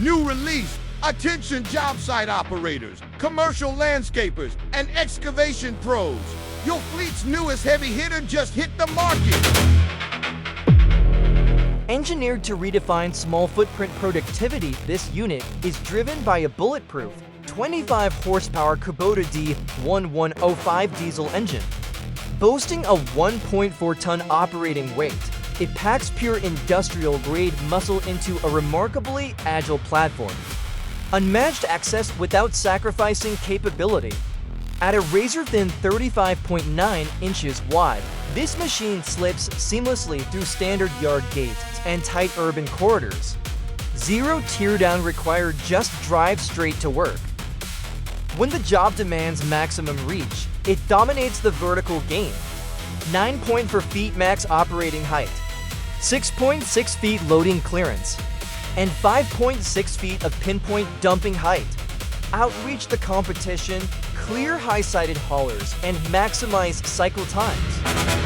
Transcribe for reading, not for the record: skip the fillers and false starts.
New release. Attention job site operators, commercial landscapers, and excavation pros. Your fleet's newest heavy hitter just hit the market. Engineered to redefine small footprint productivity, this unit is driven by a bulletproof 25 horsepower Kubota D1105 diesel engine. Boasting a 1.4-ton operating weight, it packs pure industrial-grade muscle into a remarkably agile platform. Unmatched access without sacrificing capability. At a razor-thin 35.9 inches wide, this machine slips seamlessly through standard yard gates and tight urban corridors. Zero teardown required, just drive straight to work. When the job demands maximum reach, it dominates the vertical game. 9.4 feet max operating height, 6.6 feet loading clearance, and 5.6 feet of pinpoint dumping height. Outreach the competition, clear high-sided haulers, and maximize cycle times.